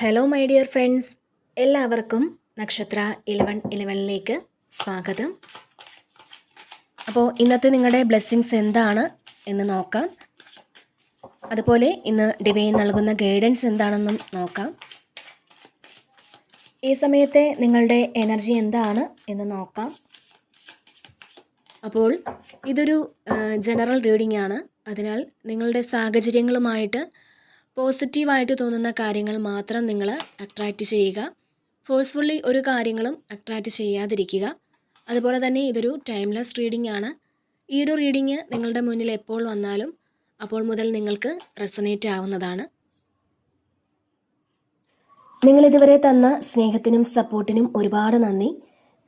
Hello my dear friends, എല്ലാവർക്കും നക്ഷത്ര 1111ലേക്ക് സ്വാഗതം. അപ്പോൾ ഇന്നത്തെ നിങ്ങളുടെ ബ്ലെസ്സിങ്സ് എന്താണ് എന്ന് നോക്കാം. അതുപോലെ ഇന്ന് ഡിവൈൻ നൽകുന്ന ഗൈഡൻസ് എന്താണെന്നും നോക്കാം. ഈ സമയത്തെ നിങ്ങളുടെ എനർജി എന്താണ് എന്ന് നോക്കാം. അപ്പോൾ ഇതൊരു ജനറൽ റീഡിംഗ് ആണ്. അതിനാൽ നിങ്ങളുടെ സാഹചര്യങ്ങളുമായിട്ട് പോസിറ്റീവായിട്ട് തോന്നുന്ന കാര്യങ്ങൾ മാത്രം നിങ്ങൾ അട്രാക്റ്റ് ചെയ്യുക. ഫോഴ്സ്ഫുള്ളി ഒരു കാര്യങ്ങളും അട്രാക്റ്റ് ചെയ്യാതിരിക്കുക. അതുപോലെ തന്നെ ഇതൊരു ടൈംലെസ് റീഡിംഗ് ആണ്. ഈ ഒരു റീഡിംഗ് നിങ്ങളുടെ മുന്നിൽ എപ്പോൾ വന്നാലും അപ്പോൾ മുതൽ നിങ്ങൾക്ക് റെസണേറ്റ് ആവുന്നതാണ്. നിങ്ങളിതുവരെ തന്ന സ്നേഹത്തിനും സപ്പോർട്ടിനും ഒരുപാട് നന്ദി.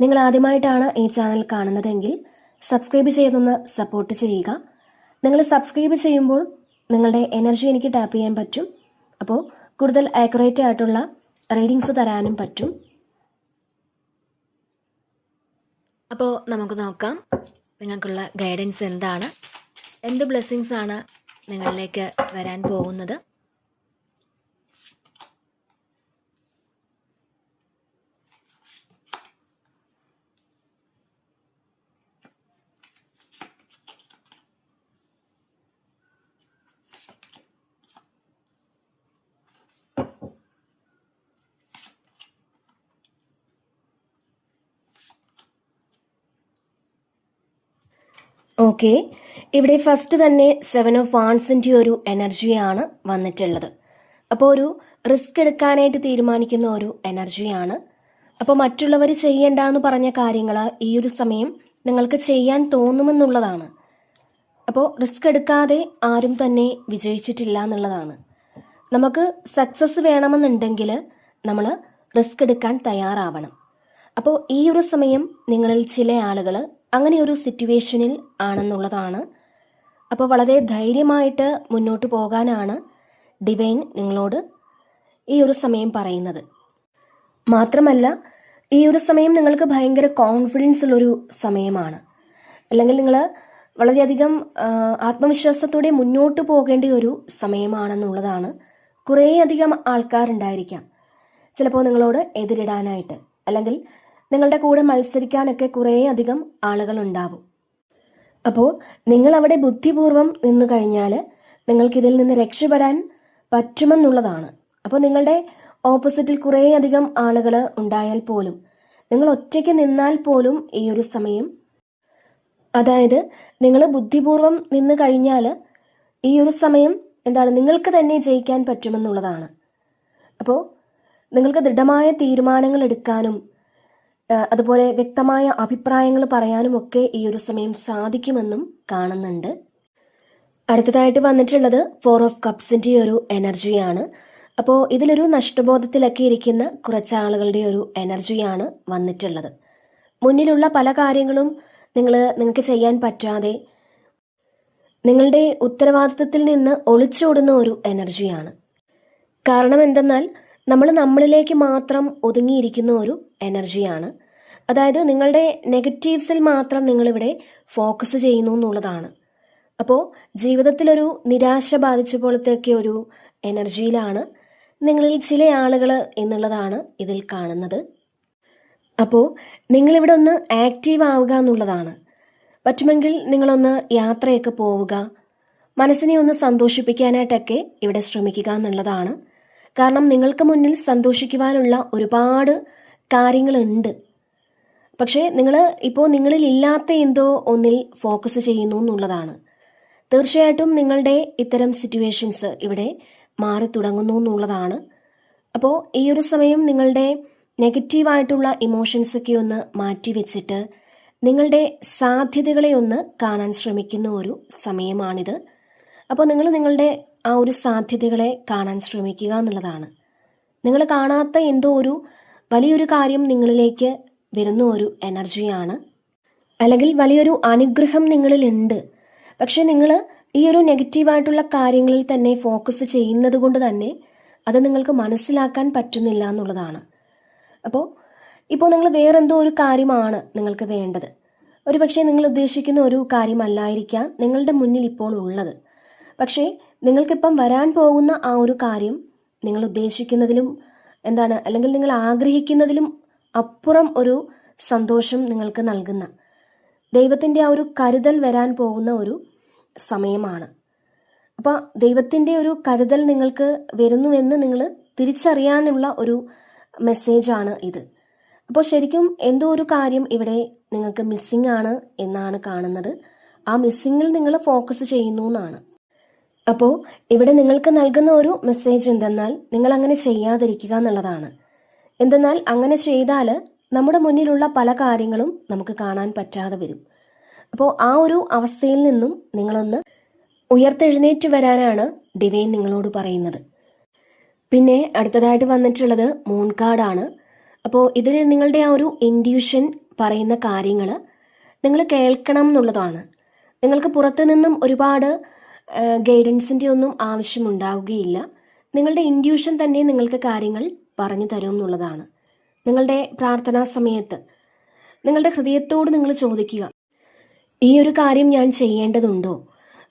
നിങ്ങൾ ആദ്യമായിട്ടാണ് ഈ ചാനൽ കാണുന്നതെങ്കിൽ സബ്സ്ക്രൈബ് ചെയ്തൊന്ന് സപ്പോർട്ട് ചെയ്യുക. നിങ്ങൾ സബ്സ്ക്രൈബ് ചെയ്യുമ്പോൾ നിങ്ങളുടെ എനർജി എനിക്ക് ടാപ്പ് ചെയ്യാൻ പറ്റും. അപ്പോൾ കൂടുതൽ ആക്യുറേറ്റ് ആയിട്ടുള്ള റീഡിങ്സ് തരാനും പറ്റും. അപ്പോൾ നമുക്ക് നോക്കാം നിങ്ങൾക്കുള്ള ഗൈഡൻസ് എന്താണ്, എന്ത് ബ്ലെസ്സിങ്സ് ആണ് നിങ്ങളിലേക്ക് വരാൻ പോകുന്നത്. ഓക്കെ, ഇവിടെ ഫസ്റ്റ് തന്നെ 7 ഓഫ് വാൺസിൻ്റെ ഒരു എനർജിയാണ് വന്നിട്ടുള്ളത്. അപ്പോൾ ഒരു റിസ്ക് എടുക്കാനായിട്ട് തീരുമാനിക്കുന്ന ഒരു എനർജിയാണ്. അപ്പോൾ മറ്റുള്ളവർ ചെയ്യണ്ടെന്ന് പറഞ്ഞ കാര്യങ്ങൾ ഈ ഒരു സമയം നിങ്ങൾക്ക് ചെയ്യാൻ തോന്നുമെന്നുള്ളതാണ്. അപ്പോൾ റിസ്ക് എടുക്കാതെ ആരും തന്നെ വിജയിച്ചിട്ടില്ല എന്നുള്ളതാണ്. നമുക്ക് സക്സസ് വേണമെന്നുണ്ടെങ്കിൽ നമ്മൾ റിസ്ക് എടുക്കാൻ തയ്യാറാവണം. അപ്പോൾ ഈ ഒരു സമയം നിങ്ങളിൽ ചില ആളുകൾ അങ്ങനെ ഒരു സിറ്റുവേഷനിൽ ആണെന്നുള്ളതാണ്. അപ്പോൾ വളരെ ധൈര്യമായിട്ട് മുന്നോട്ട് പോകാനാണ് ഡിവൈൻ നിങ്ങളോട് ഈ ഒരു സമയം പറയുന്നത്. മാത്രമല്ല ഈ ഒരു സമയം നിങ്ങൾക്ക് ഭയങ്കര കോൺഫിഡൻസ് ഉള്ളൊരു സമയമാണ്. അല്ലെങ്കിൽ നിങ്ങൾ വളരെയധികം ആത്മവിശ്വാസത്തോടെ മുന്നോട്ട് പോകേണ്ട ഒരു സമയമാണെന്നുള്ളതാണ്. കുറേയധികം ആൾക്കാരുണ്ടായിരിക്കാം ചിലപ്പോൾ നിങ്ങളോട് എതിരിടാനായിട്ട്, അല്ലെങ്കിൽ നിങ്ങളുടെ കൂടെ മത്സരിക്കാനൊക്കെ കുറേയധികം ആളുകളുണ്ടാവും. അപ്പോൾ നിങ്ങൾ അവിടെ ബുദ്ധിപൂർവം നിന്നു കഴിഞ്ഞാൽ നിങ്ങൾക്കിതിൽ നിന്ന് രക്ഷപ്പെടാൻ പറ്റുമെന്നുള്ളതാണ്. അപ്പോൾ നിങ്ങളുടെ ഓപ്പോസിറ്റിൽ കുറേയധികം ആളുകൾ ഉണ്ടായാൽ പോലും, നിങ്ങൾ ഒറ്റയ്ക്ക് നിന്നാൽ പോലും ഈ ഒരു സമയം, അതായത് നിങ്ങൾ ബുദ്ധിപൂർവം നിന്ന് കഴിഞ്ഞാൽ ഈ ഒരു സമയം എന്താണ്, നിങ്ങൾക്ക് തന്നെ ജയിക്കാൻ പറ്റുമെന്നുള്ളതാണ്. അപ്പോൾ നിങ്ങൾക്ക് ദൃഢമായ തീരുമാനങ്ങൾ എടുക്കാനും അതുപോലെ വ്യക്തമായ അഭിപ്രായങ്ങൾ പറയാനും ഒക്കെ ഈ ഒരു സമയം സാധിക്കുമെന്നും കാണുന്നുണ്ട്. അടുത്തതായിട്ട് വന്നിട്ടുള്ളത് 4 ഓഫ് കപ്സിൻ്റെ ഒരു എനർജിയാണ്. അപ്പോൾ ഇതിലൊരു നഷ്ടബോധത്തിലൊക്കെ ഇരിക്കുന്ന കുറച്ചാളുകളുടെ ഒരു എനർജിയാണ് വന്നിട്ടുള്ളത്. മുന്നിലുള്ള പല കാര്യങ്ങളും നിങ്ങൾക്ക് ചെയ്യാൻ പറ്റാതെ നിങ്ങളുടെ ഉത്തരവാദിത്വത്തിൽ നിന്ന് ഒളിച്ചോടുന്ന ഒരു എനർജിയാണ്. കാരണം എന്തെന്നാൽ നമ്മളിലേക്ക് മാത്രം ഒതുങ്ങിയിരിക്കുന്ന ഒരു എനർജിയാണ്. അതായത് നിങ്ങളുടെ നെഗറ്റീവ്സിൽ മാത്രം നിങ്ങളിവിടെ ഫോക്കസ് ചെയ്യുന്നു എന്നുള്ളതാണ്. അപ്പോൾ ജീവിതത്തിലൊരു നിരാശ ബാധിച്ച പോലത്തെയൊക്കെ ഒരു എനർജിയിലാണ് നിങ്ങളിൽ ചില ആളുകൾ എന്നുള്ളതാണ് ഇതിൽ കാണുന്നത്. അപ്പോൾ നിങ്ങളിവിടെ ഒന്ന് ആക്റ്റീവ് ആവുക എന്നുള്ളതാണ്. പറ്റുമെങ്കിൽ നിങ്ങളൊന്ന് യാത്രയൊക്കെ പോവുക, മനസ്സിനെ ഒന്ന് സന്തോഷിപ്പിക്കാനായിട്ടൊക്കെ ഇവിടെ ശ്രമിക്കുക എന്നുള്ളതാണ്. കാരണം നിങ്ങൾക്ക് മുന്നിൽ സന്തോഷിക്കുവാനുള്ള ഒരുപാട് കാര്യങ്ങളുണ്ട്. പക്ഷേ നിങ്ങൾ ഇപ്പോൾ നിങ്ങളിൽ ഇല്ലാത്ത എന്തോ ഒന്നിൽ ഫോക്കസ് ചെയ്യുന്നു എന്നുള്ളതാണ്. തീർച്ചയായിട്ടും നിങ്ങളുടെ ഇത്തരം സിറ്റുവേഷൻസ് ഇവിടെ മാറി തുടങ്ങുന്നു എന്നുള്ളതാണ്. അപ്പോൾ ഈ ഒരു സമയം നിങ്ങളുടെ നെഗറ്റീവായിട്ടുള്ള ഇമോഷൻസൊക്കെ ഒന്ന് മാറ്റി വെച്ചിട്ട് നിങ്ങളുടെ സാധ്യതകളെ ഒന്ന് കാണാൻ ശ്രമിക്കുന്ന ഒരു സമയമാണിത്. അപ്പോൾ നിങ്ങളുടെ ആ ഒരു സാധ്യതകളെ കാണാൻ ശ്രമിക്കുക എന്നുള്ളതാണ്. നിങ്ങൾ കാണാത്ത എന്തോ ഒരു വലിയൊരു കാര്യം നിങ്ങളിലേക്ക് വരുന്ന ഒരു എനർജിയാണ്, അല്ലെങ്കിൽ വലിയൊരു അനുഗ്രഹം നിങ്ങളിലുണ്ട്. പക്ഷെ നിങ്ങൾ ഈ ഒരു നെഗറ്റീവായിട്ടുള്ള കാര്യങ്ങളിൽ തന്നെ ഫോക്കസ് ചെയ്യുന്നത് കൊണ്ട് തന്നെ അത് നിങ്ങൾക്ക് മനസ്സിലാക്കാൻ പറ്റുന്നില്ല എന്നുള്ളതാണ്. അപ്പോൾ നിങ്ങൾ വേറെന്തോ ഒരു കാര്യമാണ് നിങ്ങൾക്ക് വേണ്ടത്. ഒരു പക്ഷേ നിങ്ങൾ ഉദ്ദേശിക്കുന്ന ഒരു കാര്യമല്ലായിരിക്കാം നിങ്ങളുടെ മുന്നിൽ ഇപ്പോൾ ഉള്ളത്. പക്ഷേ നിങ്ങൾക്കിപ്പം വരാൻ പോകുന്ന ആ ഒരു കാര്യം നിങ്ങൾ ഉദ്ദേശിക്കുന്നതിലും അല്ലെങ്കിൽ നിങ്ങൾ ആഗ്രഹിക്കുന്നതിലും അപ്പുറം ഒരു സന്തോഷം നിങ്ങൾക്ക് നൽകുന്ന ദൈവത്തിൻ്റെ ആ ഒരു കരുതൽ വരാൻ പോകുന്ന ഒരു സമയമാണ്. അപ്പോൾ ദൈവത്തിൻ്റെ ഒരു കരുതൽ നിങ്ങൾക്ക് വരുന്നുവെന്ന് നിങ്ങൾ തിരിച്ചറിയാനുള്ള ഒരു മെസ്സേജാണ് ഇത്. അപ്പോൾ ശരിക്കും എന്തോ ഒരു കാര്യം ഇവിടെ നിങ്ങൾക്ക് മിസ്സിംഗ് ആണ് എന്നാണ് കാണുന്നത്. ആ മിസ്സിങ്ങിൽ നിങ്ങൾ ഫോക്കസ് ചെയ്യുന്നു എന്നാണ്. അപ്പോൾ ഇവിടെ നിങ്ങൾക്ക് നൽകുന്ന ഒരു മെസ്സേജ് എന്തെന്നാൽ നിങ്ങൾ അങ്ങനെ ചെയ്യാതിരിക്കുക എന്നുള്ളതാണ്. എന്തെന്നാൽ അങ്ങനെ ചെയ്താൽ നമ്മുടെ മുന്നിലുള്ള പല കാര്യങ്ങളും നമുക്ക് കാണാൻ പറ്റാതെ വരും. അപ്പോൾ ആ ഒരു അവസ്ഥയിൽ നിന്നും നിങ്ങളൊന്ന് ഉയർത്തെഴുന്നേറ്റ് വരാനാണ് ഡിവൈൻ നിങ്ങളോട് പറയുന്നത്. പിന്നെ അടുത്തതായിട്ട് വന്നിട്ടുള്ളത് മൂൺ കാർഡാണ്. അപ്പോൾ ഇതിൽ നിങ്ങളുടെ ആ ഒരു ഇൻഡ്യൂഷൻ പറയുന്ന കാര്യങ്ങൾ നിങ്ങൾ കേൾക്കണം എന്നുള്ളതാണ്. നിങ്ങൾക്ക് പുറത്തു നിന്നും ഒരുപാട് ഗൈഡൻസിൻ്റെ ഒന്നും ആവശ്യമുണ്ടാവുകയില്ല. നിങ്ങളുടെ ഇൻഡ്യൂഷൻ തന്നെ നിങ്ങൾക്ക് കാര്യങ്ങൾ പറഞ്ഞു തരും എന്നുള്ളതാണ്. നിങ്ങളുടെ പ്രാർത്ഥനാ സമയത്ത് നിങ്ങളുടെ ഹൃദയത്തോട് നിങ്ങൾ ചോദിക്കുക, ഈ ഒരു കാര്യം ഞാൻ ചെയ്യേണ്ടതുണ്ടോ,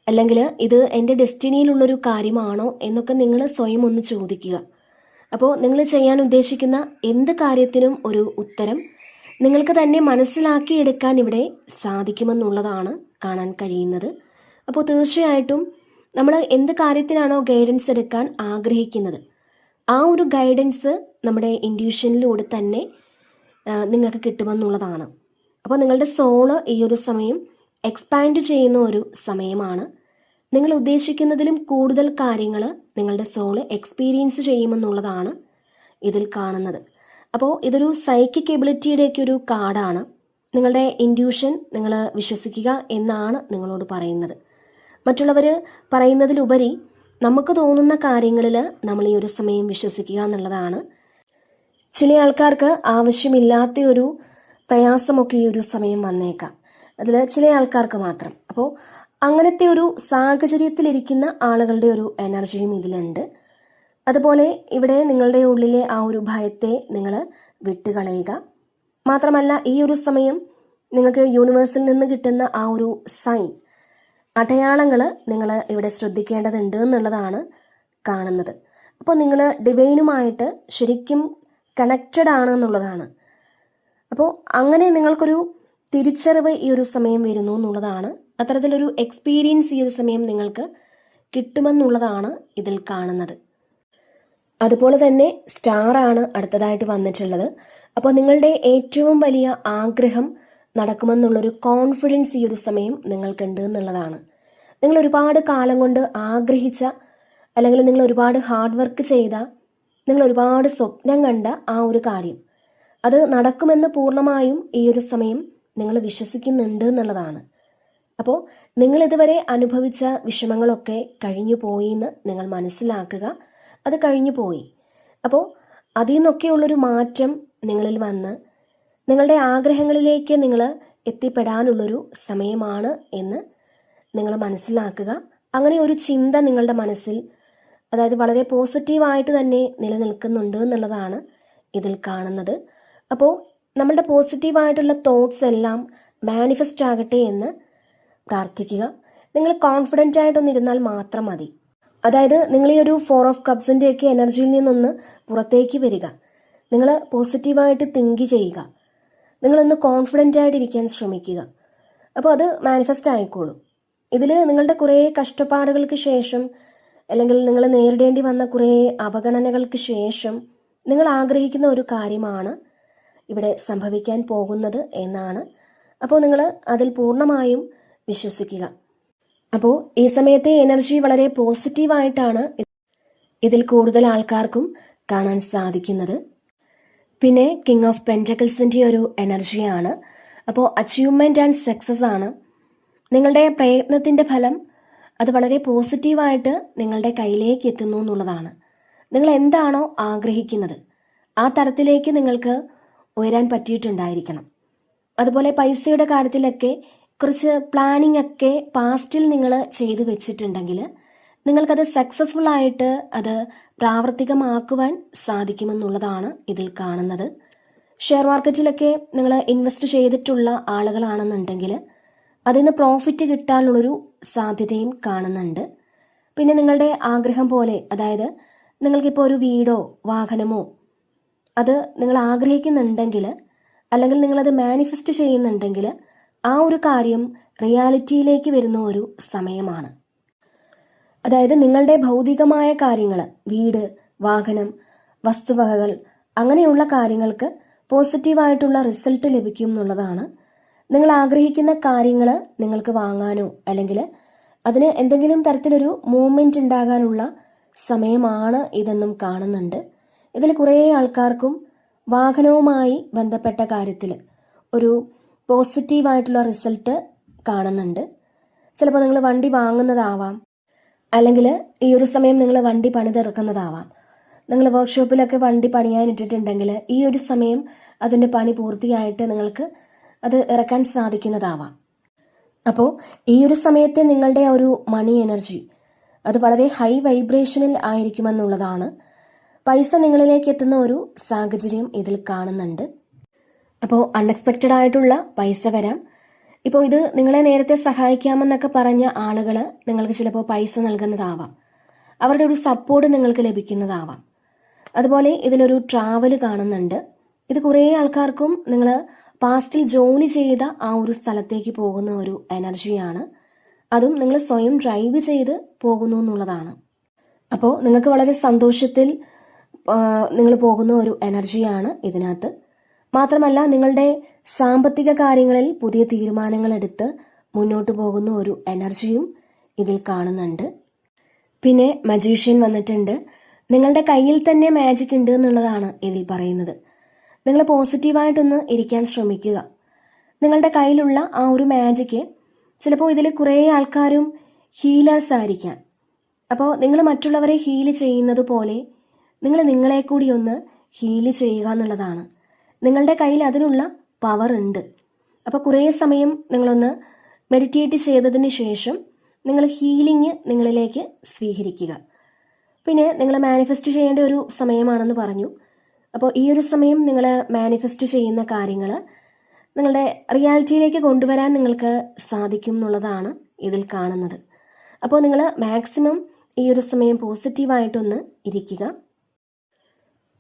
അല്ലെങ്കിൽ ഇത് എൻ്റെ ഡെസ്റ്റിനിയിലുള്ളൊരു കാര്യമാണോ എന്നൊക്കെ നിങ്ങൾ സ്വയം ഒന്ന് ചോദിക്കുക. അപ്പോൾ നിങ്ങൾ ചെയ്യാൻ ഉദ്ദേശിക്കുന്ന എന്ത് കാര്യത്തിനും ഒരു ഉത്തരം നിങ്ങൾക്ക് തന്നെ മനസ്സിലാക്കിയെടുക്കാൻ ഇവിടെ സാധിക്കുമെന്നുള്ളതാണ് കാണാൻ കഴിയുന്നത്. അപ്പോൾ തീർച്ചയായിട്ടും നമ്മൾ എന്ത് കാര്യത്തിനാണോ ഗൈഡൻസ് എടുക്കാൻ ആഗ്രഹിക്കുന്നത് ആ ഒരു ഗൈഡൻസ് നമ്മുടെ ഇൻഡ്യൂഷനിലൂടെ തന്നെ നിങ്ങൾക്ക് കിട്ടുമെന്നുള്ളതാണ്. അപ്പോൾ നിങ്ങളുടെ സോള് ഈ ഒരു സമയം എക്സ്പാൻഡ് ചെയ്യുന്ന ഒരു സമയമാണ്. നിങ്ങൾ ഉദ്ദേശിക്കുന്നതിലും കൂടുതൽ കാര്യങ്ങൾ നിങ്ങളുടെ സോള് എക്സ്പീരിയൻസ് ചെയ്യുമെന്നുള്ളതാണ് ഇതിൽ കാണുന്നത്. അപ്പോൾ ഇതൊരു സൈക്കിക് എബിലിറ്റിയുടെയൊക്കെ ഒരു കാർഡാണ്. നിങ്ങളുടെ ഇൻഡ്യൂഷൻ നിങ്ങൾ വിശ്വസിക്കുക എന്നാണ് നിങ്ങളോട് പറയുന്നത്. മറ്റുള്ളവർ പറയുന്നതിലുപരി നമുക്ക് തോന്നുന്ന കാര്യങ്ങളിൽ നമ്മൾ ഈ ഒരു സമയം വിശ്വസിക്കുക എന്നുള്ളതാണ്. ചില ആൾക്കാർക്ക് ആവശ്യമില്ലാത്ത ഒരു പ്രയാസമൊക്കെ ഈ ഒരു സമയം വന്നേക്കാം, അതിൽ ചില ആൾക്കാർക്ക് മാത്രം. അപ്പോൾ അങ്ങനത്തെ ഒരു സാഹചര്യത്തിലിരിക്കുന്ന ആളുകളുടെ ഒരു എനർജിയും ഇതിലുണ്ട്. അതുപോലെ ഇവിടെ നിങ്ങളുടെ ഉള്ളിലെ ആ ഒരു ഭയത്തെ നിങ്ങൾ വിട്ടുകളയുക. മാത്രമല്ല ഈ ഒരു സമയം നിങ്ങൾക്ക് യൂണിവേഴ്സിൽ നിന്ന് കിട്ടുന്ന ആ ഒരു സൈൻ, അടയാളങ്ങൾ നിങ്ങൾ ഇവിടെ ശ്രദ്ധിക്കേണ്ടതുണ്ട് എന്നുള്ളതാണ് കാണുന്നത്. അപ്പോൾ നിങ്ങൾ ഡിവൈനുമായിട്ട് ശരിക്കും കണക്റ്റഡ് ആണ് എന്നുള്ളതാണ്. അപ്പോൾ അങ്ങനെ നിങ്ങൾക്കൊരു തിരിച്ചറിവ് ഈ ഒരു സമയം വരുന്നു എന്നുള്ളതാണ്. അത്തരത്തിലൊരു എക്സ്പീരിയൻസ് ഈ ഒരു സമയം നിങ്ങൾക്ക് കിട്ടുമെന്നുള്ളതാണ് ഇതിൽ കാണുന്നത്. അതുപോലെ തന്നെ സ്റ്റാറാണ് അടുത്തതായിട്ട് വന്നിട്ടുള്ളത്. അപ്പോൾ നിങ്ങളുടെ ഏറ്റവും വലിയ ആഗ്രഹം നടക്കുമെന്നുള്ളൊരു കോൺഫിഡൻസ് ഈ ഒരു സമയം നിങ്ങൾക്കുണ്ട് എന്നുള്ളതാണ്. നിങ്ങൾ ഒരുപാട് കാലം കൊണ്ട് ആഗ്രഹിച്ച, അല്ലെങ്കിൽ നിങ്ങൾ ഒരുപാട് ഹാർഡ് വർക്ക് ചെയ്ത, നിങ്ങൾ ഒരുപാട് സ്വപ്നം കണ്ട ആ ഒരു കാര്യം അത് നടക്കുമെന്ന് പൂർണ്ണമായും ഈ ഒരു സമയം നിങ്ങൾ വിശ്വസിക്കുന്നുണ്ട് എന്നുള്ളതാണ്. അപ്പോൾ നിങ്ങൾ ഇതുവരെ അനുഭവിച്ച വിഷമങ്ങളൊക്കെ കഴിഞ്ഞു പോയി എന്ന് നിങ്ങൾ മനസ്സിലാക്കുക. അത് കഴിഞ്ഞു പോയി. അപ്പോൾ അതിൽ നിന്നൊക്കെയുള്ളൊരു മാറ്റം നിങ്ങളിൽ വന്ന് നിങ്ങളുടെ ആഗ്രഹങ്ങളിലേക്ക് നിങ്ങൾ എത്തിപ്പെടാനുള്ളൊരു സമയമാണ് എന്ന് നിങ്ങൾ മനസ്സിലാക്കുക. അങ്ങനെ ഒരു ചിന്ത നിങ്ങളുടെ മനസ്സിൽ, അതായത് വളരെ പോസിറ്റീവായിട്ട് തന്നെ നിലനിൽക്കുന്നുണ്ട് എന്നുള്ളതാണ് ഇതിൽ കാണുന്നത്. അപ്പോൾ നമ്മളുടെ പോസിറ്റീവായിട്ടുള്ള തോട്ട്സ് എല്ലാം മാനിഫെസ്റ്റ് ആകട്ടെ എന്ന് പ്രാർത്ഥിക്കുക. നിങ്ങൾ കോൺഫിഡൻ്റ് ആയിട്ടൊന്നിരുന്നാൽ മാത്രം മതി. അതായത് നിങ്ങൾ ഈ ഒരു 4 ഓഫ് കപ്സിൻ്റെയൊക്കെ എനർജിയിൽ നിന്നൊന്ന് പുറത്തേക്ക് വരിക. നിങ്ങൾ പോസിറ്റീവായിട്ട് തിങ്ക് ചെയ്യുക. നിങ്ങളൊന്ന് കോൺഫിഡൻ്റ് ആയിട്ടിരിക്കാൻ ശ്രമിക്കുക. അപ്പോൾ അത് മാനിഫെസ്റ്റ് ആയിക്കോളും. ഇതിൽ നിങ്ങളുടെ കുറേ കഷ്ടപ്പാടുകൾക്ക് ശേഷം, അല്ലെങ്കിൽ നിങ്ങൾ നേരിടേണ്ടി വന്ന കുറേ അവഗണനകൾക്ക് ശേഷം നിങ്ങൾ ആഗ്രഹിക്കുന്ന ഒരു കാര്യമാണ് ഇവിടെ സംഭവിക്കാൻ പോകുന്നത് എന്നാണ്. അപ്പോൾ നിങ്ങൾ അതിൽ പൂർണ്ണമായും വിശ്വസിക്കുക. അപ്പോൾ ഈ സമയത്തെ എനർജി വളരെ പോസിറ്റീവായിട്ടാണ് ഇതിൽ കൂടുതൽ ആൾക്കാർക്കും കാണാൻ സാധിക്കുന്നത്. പിന്നെ കിങ് ഓഫ് പെൻറ്റക്കിൾസിൻ്റെ ഒരു എനർജിയാണ്. അപ്പോൾ അച്ചീവ്മെൻറ്റ് ആൻഡ് സക്സസ് ആണ്. നിങ്ങളുടെ പ്രയത്നത്തിൻ്റെ ഫലം അത് വളരെ പോസിറ്റീവായിട്ട് നിങ്ങളുടെ കയ്യിലേക്ക് എത്തുന്നു എന്നുള്ളതാണ്. നിങ്ങൾ എന്താണോ ആഗ്രഹിക്കുന്നത് ആ തരത്തിലേക്ക് നിങ്ങൾക്ക് ഉയരാൻ പറ്റിയിട്ടുണ്ടായിരിക്കണം. അതുപോലെ പൈസയുടെ കാര്യത്തിലൊക്കെ കുറച്ച് പ്ലാനിങ് ഒക്കെ പാസ്റ്റിൽ നിങ്ങൾ ചെയ്തു വെച്ചിട്ടുണ്ടെങ്കിൽ നിങ്ങൾക്കത് സക്സസ്ഫുൾ ആയിട്ട് അത് പ്രാവർത്തികമാക്കുവാൻ സാധിക്കുമെന്നുള്ളതാണ് ഇതിൽ കാണുന്നത്. ഷെയർ മാർക്കറ്റിലൊക്കെ നിങ്ങൾ ഇൻവെസ്റ്റ് ചെയ്തിട്ടുള്ള ആളുകളാണെന്നുണ്ടെങ്കിൽ അതിൽ നിന്ന് പ്രോഫിറ്റ് കിട്ടാനുള്ളൊരു സാധ്യതയും കാണുന്നുണ്ട്. പിന്നെ നിങ്ങളുടെ ആഗ്രഹം പോലെ, അതായത് നിങ്ങൾക്കിപ്പോൾ ഒരു വീടോ വാഹനമോ അത് നിങ്ങൾ ആഗ്രഹിക്കുന്നുണ്ടെങ്കിൽ, അല്ലെങ്കിൽ നിങ്ങളത് മാനിഫെസ്റ്റ് ചെയ്യുന്നുണ്ടെങ്കിൽ, ആ ഒരു കാര്യം റിയാലിറ്റിയിലേക്ക് വരുന്ന ഒരു സമയമാണ്. അതായത് നിങ്ങളുടെ ഭൗതികമായ കാര്യങ്ങൾ, വീട്, വാഹനം, വസ്തുവകകൾ, അങ്ങനെയുള്ള കാര്യങ്ങൾക്ക് പോസിറ്റീവായിട്ടുള്ള റിസൾട്ട് ലഭിക്കും എന്നുള്ളതാണ്. നിങ്ങൾ ആഗ്രഹിക്കുന്ന കാര്യങ്ങൾ നിങ്ങൾക്ക് വാങ്ങാനോ അല്ലെങ്കിൽ അതിന് എന്തെങ്കിലും തരത്തിലൊരു മൂവ്മെൻറ്റ് ഉണ്ടാകാനുള്ള സമയമാണ് ഇതെന്നും കാണുന്നുണ്ട്. ഇതിൽ കുറേ ആൾക്കാർക്കും വാഹനവുമായി ബന്ധപ്പെട്ട കാര്യത്തിൽ ഒരു പോസിറ്റീവായിട്ടുള്ള റിസൾട്ട് കാണുന്നുണ്ട്. ചിലപ്പോൾ നിങ്ങൾ വണ്ടി വാങ്ങുന്നതാവാം, അല്ലെങ്കിൽ ഈ ഒരു സമയം നിങ്ങൾ വണ്ടി പണിതിറക്കുന്നതാവാം. നിങ്ങൾ വർക്ക്ഷോപ്പിലൊക്കെ വണ്ടി പണിയാനിട്ടിട്ടുണ്ടെങ്കിൽ ഈ ഒരു സമയം അതിൻ്റെ പണി പൂർത്തിയായിട്ട് നിങ്ങൾക്ക് അത് ഇറക്കാൻ സാധിക്കുന്നതാവാം. അപ്പോൾ ഈ ഒരു സമയത്തെ നിങ്ങളുടെ ഒരു മണി എനർജി അത് വളരെ ഹൈ വൈബ്രേഷനിൽ ആയിരിക്കുമെന്നുള്ളതാണ്. പൈസ നിങ്ങളിലേക്ക് എത്തുന്ന ഒരു സാഹചര്യം ഇതിൽ കാണുന്നുണ്ട്. അപ്പോൾ അൺഎക്സ്പെക്റ്റഡ് ആയിട്ടുള്ള പൈസ വരാം. ഇപ്പോൾ ഇത് നിങ്ങളെ നേരത്തെ സഹായിക്കാമെന്നൊക്കെ പറഞ്ഞ ആളുകൾ നിങ്ങൾക്ക് ചിലപ്പോൾ പൈസ നൽകുന്നതാവാം, അവരുടെ ഒരു സപ്പോർട്ട് നിങ്ങൾക്ക് ലഭിക്കുന്നതാവാം. അതുപോലെ ഇതിലൊരു ട്രാവൽ കാണുന്നുണ്ട്. ഇത് കുറേ ആൾക്കാർക്കും നിങ്ങൾ പാസ്റ്റിൽ ജോലി ചെയ്ത ആ ഒരു സ്ഥലത്തേക്ക് പോകുന്ന ഒരു എനർജിയാണ്. അതും നിങ്ങൾ സ്വയം ഡ്രൈവ് ചെയ്ത് പോകുന്നു എന്നുള്ളതാണ്. അപ്പോൾ നിങ്ങൾക്ക് വളരെ സന്തോഷത്തിൽ നിങ്ങൾ പോകുന്ന ഒരു എനർജിയാണ് ഇതിനകത്ത്. മാത്രമല്ല നിങ്ങളുടെ സാമ്പത്തിക കാര്യങ്ങളിൽ പുതിയ തീരുമാനങ്ങൾ എടുത്ത് മുന്നോട്ട് പോകുന്ന ഒരു എനർജിയും ഇതിൽ കാണുന്നുണ്ട്. പിന്നെ മജീഷ്യൻ വന്നിട്ടുണ്ട്. നിങ്ങളുടെ കയ്യിൽ തന്നെ മാജിക് ഉണ്ട് എന്നുള്ളതാണ് ഇതിൽ പറയുന്നത്. നിങ്ങൾ പോസിറ്റീവായിട്ടൊന്ന് ഇരിക്കാൻ ശ്രമിക്കുക. നിങ്ങളുടെ കയ്യിലുള്ള ആ ഒരു മാജിക്ക്, ചിലപ്പോൾ ഇതിൽ കുറേ ആൾക്കാരും ഹീലേഴ്സ് ആയിരിക്കാം. അപ്പോൾ നിങ്ങൾ മറ്റുള്ളവരെ ഹീല് ചെയ്യുന്നത് പോലെ നിങ്ങൾ നിങ്ങളെ കൂടി ഒന്ന് ഹീല് ചെയ്യുക എന്നുള്ളതാണ്. നിങ്ങളുടെ കയ്യിൽ അതിനുള്ള പവർ ഉണ്ട്. അപ്പോൾ കുറേ സമയം നിങ്ങളൊന്ന് മെഡിറ്റേറ്റ് ചെയ്തതിന് ശേഷം നിങ്ങൾ ഹീലിംഗ് നിങ്ങളിലേക്ക് സ്വീകരിക്കുക. പിന്നെ നിങ്ങൾ മാനിഫെസ്റ്റ് ചെയ്യേണ്ട ഒരു സമയമാണെന്ന് പറഞ്ഞു. അപ്പോൾ ഈ ഒരു സമയം നിങ്ങൾ മാനിഫെസ്റ്റ് ചെയ്യുന്ന കാര്യങ്ങൾ നിങ്ങളുടെ റിയാലിറ്റിയിലേക്ക് കൊണ്ടുവരാൻ നിങ്ങൾക്ക് സാധിക്കും എന്നുള്ളതാണ് ഇതിൽ കാണുന്നത്. അപ്പോൾ നിങ്ങൾ മാക്സിമം ഈ ഒരു സമയം പോസിറ്റീവായിട്ടൊന്ന് ഇരിക്കുക.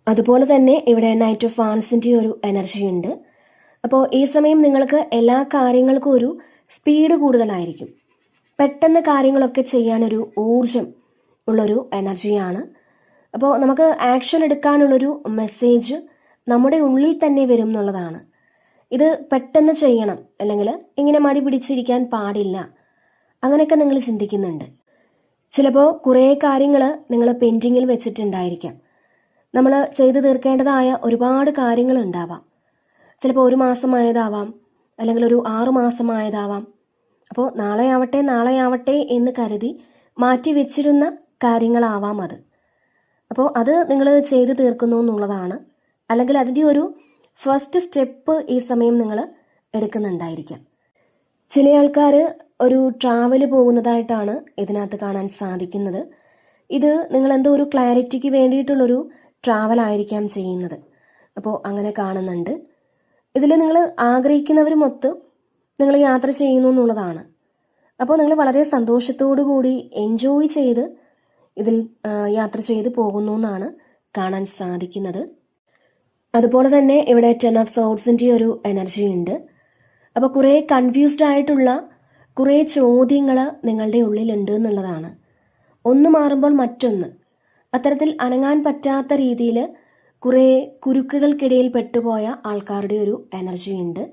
അതുപോലെ തന്നെ ഇവിടെ നൈറ്റ് ഓഫ് വാൻസിൻ്റെ ഒരു എനർജി ഉണ്ട്. അപ്പോൾ ഈ സമയം നിങ്ങൾക്ക് എല്ലാ കാര്യങ്ങൾക്കും ഒരു സ്പീഡ് കൂടുതലായിരിക്കും. പെട്ടെന്ന് കാര്യങ്ങളൊക്കെ ചെയ്യാനൊരു ഊർജം ഉള്ളൊരു എനർജിയാണ്. അപ്പോൾ നമുക്ക് ആക്ഷൻ എടുക്കാനുള്ളൊരു മെസ്സേജ് നമ്മുടെ ഉള്ളിൽ തന്നെ വരും എന്നുള്ളതാണ്. ഇത് പെട്ടെന്ന് ചെയ്യണം, അല്ലെങ്കിൽ ഇങ്ങനെ മടി പിടിച്ചിരിക്കാൻ പാടില്ല, അങ്ങനെയൊക്കെ നിങ്ങൾ ചിന്തിക്കുന്നുണ്ട്. ചിലപ്പോൾ കുറേ കാര്യങ്ങൾ നിങ്ങൾ പെൻഡിങ്ങിൽ വെച്ചിട്ടുണ്ടായിരിക്കാം. നമ്മൾ ചെയ്തു തീർക്കേണ്ടതായ ഒരുപാട് കാര്യങ്ങൾ ഉണ്ടാവാം. ചിലപ്പോൾ 1 മാസമായതാവാം, അല്ലെങ്കിൽ ഒരു 6 മാസമായതാവാം. അപ്പോൾ നാളെ ആവട്ടെ എന്ന് കരുതി മാറ്റി വെച്ചിരുന്ന കാര്യങ്ങളാവാം അത്. അപ്പോൾ അത് നിങ്ങൾ ചെയ്തു തീർക്കുന്നു എന്നുള്ളതാണ്. അല്ലെങ്കിൽ അതിൻ്റെ ഒരു ഫസ്റ്റ് സ്റ്റെപ്പ് ഈ സമയം നിങ്ങൾ എടുക്കുന്നുണ്ടായിരിക്കാം. ചില ആൾക്കാർ ഒരു ട്രാവൽ പോകുന്നതായിട്ടാണ് ഇതിനകത്ത് കാണാൻ സാധിക്കുന്നത്. ഇത് നിങ്ങളെന്തോ ഒരു ക്ലാരിറ്റിക്ക് വേണ്ടിയിട്ടുള്ളൊരു ട്രാവൽ ആയിരിക്കാം ചെയ്യുന്നത്. അപ്പോൾ അങ്ങനെ കാണുന്നുണ്ട്. ഇതിൽ നിങ്ങൾ ആഗ്രഹിക്കുന്നവരുമൊത്ത് നിങ്ങൾ യാത്ര ചെയ്യുന്നു എന്നുള്ളതാണ്. അപ്പോൾ നിങ്ങൾ വളരെ സന്തോഷത്തോടു കൂടി എൻജോയ് ചെയ്ത് ഇതിൽ യാത്ര ചെയ്ത് പോകുന്നു എന്നാണ് കാണാൻ സാധിക്കുന്നത്. അതുപോലെ തന്നെ ഇവിടെ 10 ഓഫ് സോർഡ്സിൻ്റെ ഒരു എനർജി ഉണ്ട്. അപ്പോൾ കുറേ കൺഫ്യൂസ്ഡ് ആയിട്ടുള്ള കുറേ ചോദ്യങ്ങൾ നിങ്ങളുടെ ഉള്ളിലുണ്ട് എന്നുള്ളതാണ്. ഒന്ന് മാറുമ്പോൾ മറ്റൊന്ന്, അത്തരത്തിൽ അനങ്ങാൻ പറ്റാത്ത രീതിയിൽ കുറേ കുരുക്കുകൾക്കിടയിൽ പെട്ടുപോയ ആൾക്കാരുടെ ഒരു എനർജി ഉണ്ട്.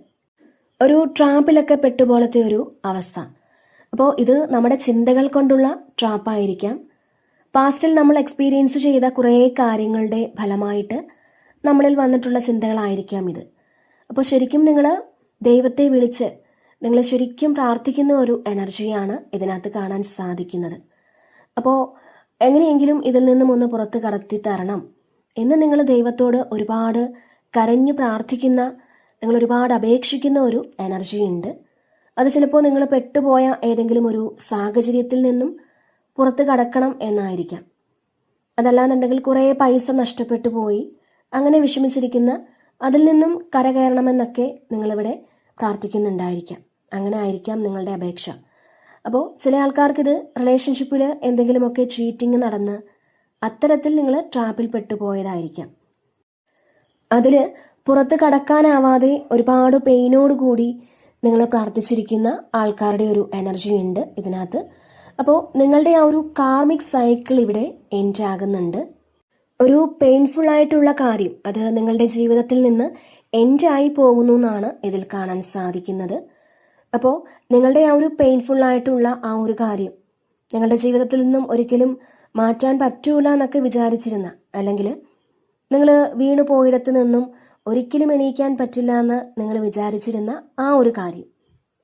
ഒരു ട്രാപ്പിലൊക്കെ പെട്ടുപോലത്തെ ഒരു അവസ്ഥ. അപ്പോൾ ഇത് നമ്മുടെ ചിന്തകൾ കൊണ്ടുള്ള ട്രാപ്പായിരിക്കാം. പാസ്റ്റിൽ നമ്മൾ എക്സ്പീരിയൻസ് ചെയ്ത കുറേ കാര്യങ്ങളുടെ ഫലമായിട്ട് നമ്മളിൽ വന്നിട്ടുള്ള ചിന്തകളായിരിക്കാം ഇത്. അപ്പോൾ ശരിക്കും നിങ്ങൾ ദൈവത്തെ വിളിച്ച് നിങ്ങൾ ശരിക്കും പ്രാർത്ഥിക്കുന്ന ഒരു എനർജിയാണ് ഇതിനകത്ത് കാണാൻ സാധിക്കുന്നത്. അപ്പോൾ എങ്ങനെയെങ്കിലും ഇതിൽ നിന്നും ഒന്ന് പുറത്ത് കടത്തി തരണം എന്ന് നിങ്ങൾ ദൈവത്തോട് ഒരുപാട് കരഞ്ഞു പ്രാർത്ഥിക്കുന്ന, നിങ്ങൾ ഒരുപാട് അപേക്ഷിക്കുന്ന ഒരു എനർജി ഉണ്ട്. അത് ചിലപ്പോൾ നിങ്ങൾ പെട്ടുപോയ ഏതെങ്കിലും ഒരു സാഹചര്യത്തിൽ നിന്നും പുറത്ത് കടക്കണം എന്നായിരിക്കാം. അതല്ലാന്നുണ്ടെങ്കിൽ കുറേ പൈസ നഷ്ടപ്പെട്ടു പോയി അങ്ങനെ വിഷമിച്ചിരിക്കുന്ന, അതിൽ നിന്നും കരകയറണമെന്നൊക്കെ നിങ്ങളിവിടെ പ്രാർത്ഥിക്കുന്നുണ്ടായിരിക്കാം. അങ്ങനെ ആയിരിക്കാം നിങ്ങളുടെ അപേക്ഷ. അപ്പോൾ ചില ആൾക്കാർക്കിത് റിലേഷൻഷിപ്പിൽ എന്തെങ്കിലുമൊക്കെ ചീറ്റിംഗ് നടന്ന് അത്തരത്തിൽ നിങ്ങൾ ട്രാപ്പിൽ പെട്ടുപോയതായിരിക്കാം. അതിൽ പുറത്ത് കടക്കാനാവാതെ ഒരുപാട് പെയിനോട് കൂടി നിങ്ങൾ പ്രാർത്ഥിച്ചിരിക്കുന്ന ആൾക്കാരുടെ ഒരു എനർജി ഉണ്ട് ഇതിനകത്ത്. അപ്പോൾ നിങ്ങളുടെ ആ ഒരു കാർമിക് സൈക്കിൾ ഇവിടെ എൻഡ് ആകുന്നുണ്ട്. ഒരു പെയിൻഫുൾ ആയിട്ടുള്ള കാര്യം അത് നിങ്ങളുടെ ജീവിതത്തിൽ നിന്ന് എൻഡ് ആയി പോകുന്നു എന്നാണ് ഇതിൽ കാണാൻ സാധിക്കുന്നത്. അപ്പോൾ നിങ്ങളുടെ ആ ഒരു പെയിൻഫുൾ ആയിട്ടുള്ള ആ ഒരു കാര്യം നിങ്ങളുടെ ജീവിതത്തിൽ നിന്നും ഒരിക്കലും മാറ്റാൻ പറ്റൂല എന്നൊക്കെ വിചാരിച്ചിരുന്ന, അല്ലെങ്കിൽ നിങ്ങൾ വീണു പോയിടത്ത് നിന്നും ഒരിക്കലും എണീക്കാൻ പറ്റില്ല എന്ന് നിങ്ങൾ വിചാരിച്ചിരുന്ന ആ ഒരു കാര്യം,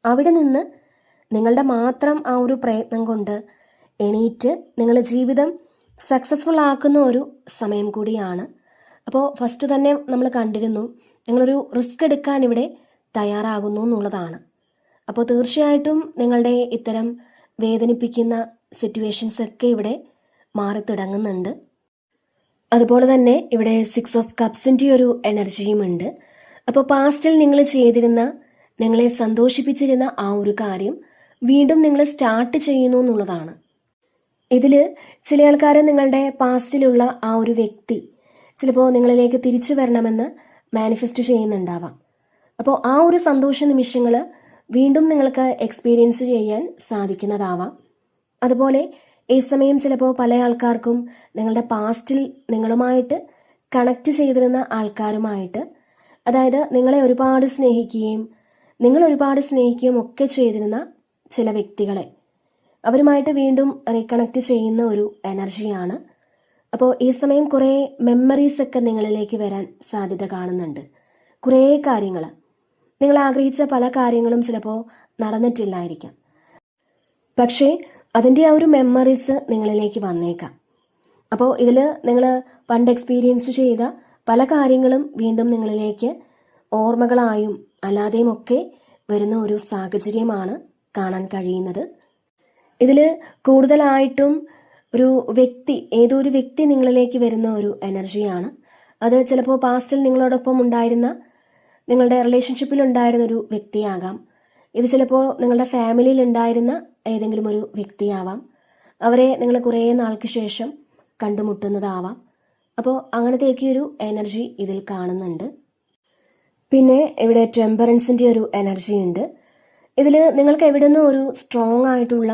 അവിടെ നിന്ന് നിങ്ങളുടെ മാത്രം ആ ഒരു പ്രയത്നം കൊണ്ട് എണീറ്റ് നിങ്ങൾ ജീവിതം സക്സസ്ഫുൾ ആക്കുന്ന ഒരു സമയം കൂടിയാണ്. അപ്പോൾ ഫസ്റ്റ് തന്നെ നമ്മൾ കണ്ടിരുന്നു നിങ്ങളൊരു റിസ്ക് എടുക്കാൻ ഇവിടെ തയ്യാറാകുന്നു എന്നുള്ളതാണ്. അപ്പോൾ തീർച്ചയായിട്ടും നിങ്ങളുടെ ഇത്തരം വേദനിപ്പിക്കുന്ന സിറ്റുവേഷൻസ് ഒക്കെ ഇവിടെ മാറി തുടങ്ങുന്നുണ്ട്. അതുപോലെ തന്നെ ഇവിടെ 6 ഓഫ് കപ്സിൻ്റെ ഒരു എനർജിയും ഉണ്ട്. അപ്പോൾ പാസ്റ്റിൽ നിങ്ങൾ ചെയ്തിരുന്ന, നിങ്ങളെ സന്തോഷിപ്പിച്ചിരുന്ന ആ ഒരു കാര്യം വീണ്ടും നിങ്ങൾ സ്റ്റാർട്ട് ചെയ്യുന്നു എന്നുള്ളതാണ്. ഇതിൽ ചില ആൾക്കാർ നിങ്ങളുടെ പാസ്റ്റിലുള്ള ആ ഒരു വ്യക്തി ചിലപ്പോൾ നിങ്ങളിലേക്ക് തിരിച്ചു വരണമെന്ന് മാനിഫെസ്റ്റ് ചെയ്യുന്നുണ്ടാവാം. അപ്പോൾ ആ ഒരു സന്തോഷ നിമിഷങ്ങൾ വീണ്ടും നിങ്ങൾക്ക് എക്സ്പീരിയൻസ് ചെയ്യാൻ സാധിക്കുന്നതാവാം. അതുപോലെ ഈ സമയം ചിലപ്പോൾ പല ആൾക്കാർക്കും നിങ്ങളുടെ പാസ്റ്റിൽ നിങ്ങളുമായിട്ട് കണക്ട് ചെയ്തിരുന്ന ആൾക്കാരുമായിട്ട്, അതായത് നിങ്ങളെ ഒരുപാട് സ്നേഹിക്കുകയും നിങ്ങൾ ഒരുപാട് സ്നേഹിക്കുകയും ഒക്കെ ചെയ്തിരുന്ന ചില വ്യക്തികളെ അവരുമായിട്ട് വീണ്ടും റീകണക്ട് ചെയ്യുന്ന ഒരു എനർജിയാണ്. അപ്പോൾ ഈ സമയം കുറേ മെമ്മറീസ് ഒക്കെ നിങ്ങളിലേക്ക് വരാൻ സാധ്യത കാണുന്നുണ്ട്. കുറേ കാര്യങ്ങൾ, നിങ്ങൾ ആഗ്രഹിച്ച പല കാര്യങ്ങളും ചിലപ്പോൾ നടന്നിട്ടില്ലായിരിക്കാം, പക്ഷേ അതിൻ്റെ ആ ഒരു മെമ്മറീസ് നിങ്ങളിലേക്ക് വന്നേക്കാം. അപ്പോൾ ഇതിൽ നിങ്ങൾ പണ്ട് എക്സ്പീരിയൻസ് ചെയ്ത പല കാര്യങ്ങളും വീണ്ടും നിങ്ങളിലേക്ക് ഓർമ്മകളായും അല്ലാതെയും ഒക്കെ വരുന്ന ഒരു സാഹചര്യമാണ് കാണാൻ കഴിയുന്നത്. ഇതിൽ കൂടുതലായിട്ടും ഒരു വ്യക്തി, ഏതോ ഒരു വ്യക്തി നിങ്ങളിലേക്ക് വരുന്ന ഒരു എനർജിയാണ്. അത് ചിലപ്പോൾ പാസ്റ്റിൽ നിങ്ങളോടൊപ്പം ഉണ്ടായിരുന്ന, നിങ്ങളുടെ റിലേഷൻഷിപ്പിൽ ഉണ്ടായിരുന്ന ഒരു വ്യക്തിയാകാം. ഇത് ചിലപ്പോൾ നിങ്ങളുടെ ഫാമിലിയിൽ ഉണ്ടായിരുന്ന ഏതെങ്കിലും ഒരു വ്യക്തിയാവാം. അവരെ നിങ്ങൾ കുറേ നാൾക്ക് ശേഷം കണ്ടുമുട്ടുന്നതാവാം. അപ്പോൾ അങ്ങനത്തെയൊക്കെ ഒരു എനർജി ഇതിൽ കാണുന്നുണ്ട്. പിന്നെ ഇവിടെ ടെമ്പറൻസിൻ്റെ ഒരു എനർജി ഉണ്ട്. ഇതിൽ നിങ്ങൾക്ക് എവിടെ നിന്നും ഒരു സ്ട്രോങ് ആയിട്ടുള്ള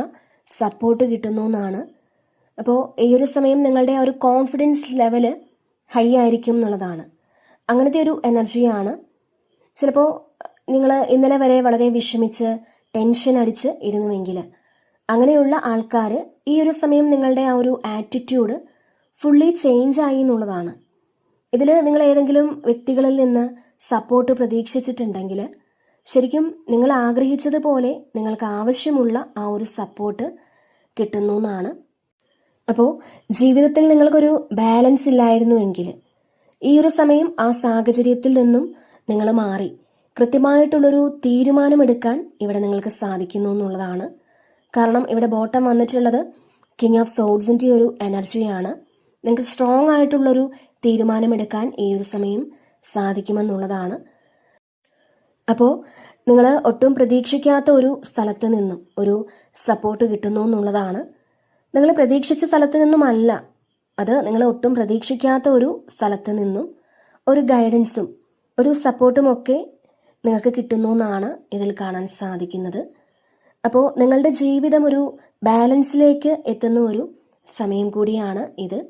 സപ്പോർട്ട് കിട്ടുന്നു എന്നാണ്. അപ്പോൾ ഈ ഒരു സമയം നിങ്ങളുടെ ആ ഒരു കോൺഫിഡൻസ് ലെവല് ഹൈ ആയിരിക്കും എന്നുള്ളതാണ്. അങ്ങനത്തെ ഒരു എനർജിയാണ്. ചിലപ്പോൾ നിങ്ങൾ ഇന്നലെ വരെ വളരെ വിഷമിച്ച് ടെൻഷൻ അടിച്ച് ഇരുന്നുവെങ്കിൽ അങ്ങനെയുള്ള ആൾക്കാർ ഈ ഒരു സമയം നിങ്ങളുടെ ആ ഒരു ആറ്റിറ്റ്യൂഡ് ഫുള്ളി ചേഞ്ച് ആയി എന്നുള്ളതാണ്. ഇതിൽ നിങ്ങൾ ഏതെങ്കിലും വ്യക്തികളിൽ നിന്ന് സപ്പോർട്ട് പ്രതീക്ഷിച്ചിട്ടുണ്ടെങ്കിൽ ശരിക്കും നിങ്ങൾ ആഗ്രഹിച്ചതുപോലെ നിങ്ങൾക്ക് ആവശ്യമുള്ള ആ ഒരു സപ്പോർട്ട് കിട്ടുന്നു എന്നാണ്. അപ്പോൾ ജീവിതത്തിൽ നിങ്ങൾക്കൊരു ബാലൻസ് ഇല്ലായിരുന്നുവെങ്കിൽ ഈ ഒരു സമയം ആ സാഹചര്യത്തിൽ നിന്നും നിങ്ങൾ മാറി കൃത്യമായിട്ടുള്ളൊരു തീരുമാനമെടുക്കാൻ ഇവിടെ നിങ്ങൾക്ക് സാധിക്കുന്നു എന്നുള്ളതാണ്. കാരണം ഇവിടെ ബോട്ടം വന്നിട്ടുള്ളത് കിങ് ഓഫ് സോഡ്സിൻ്റെ ഒരു എനർജിയാണ്. നിങ്ങൾക്ക് സ്ട്രോങ് ആയിട്ടുള്ളൊരു തീരുമാനമെടുക്കാൻ ഈ ഒരു സമയം സാധിക്കുമെന്നുള്ളതാണ്. അപ്പോൾ നിങ്ങൾ ഒട്ടും പ്രതീക്ഷിക്കാത്ത ഒരു സ്ഥലത്ത് നിന്നും ഒരു സപ്പോർട്ട് കിട്ടുന്നു എന്നുള്ളതാണ്. നിങ്ങൾ പ്രതീക്ഷിച്ച സ്ഥലത്ത് നിന്നുമല്ല, അത് നിങ്ങൾ ഒട്ടും പ്രതീക്ഷിക്കാത്ത ഒരു സ്ഥലത്ത് നിന്നും ഒരു ഗൈഡൻസും ഒരു സപ്പോർട്ടും ഒക്കെ നിങ്ങൾക്ക് കിട്ടുന്നു എന്നാണ് ഇതിൽ കാണാൻ സാധിക്കുന്നത്. അപ്പോൾ നിങ്ങളുടെ ജീവിതം ഒരു ബാലൻസിലേക്ക് എത്തുന്ന ഒരു സമയം കൂടിയാണ് ഇത്.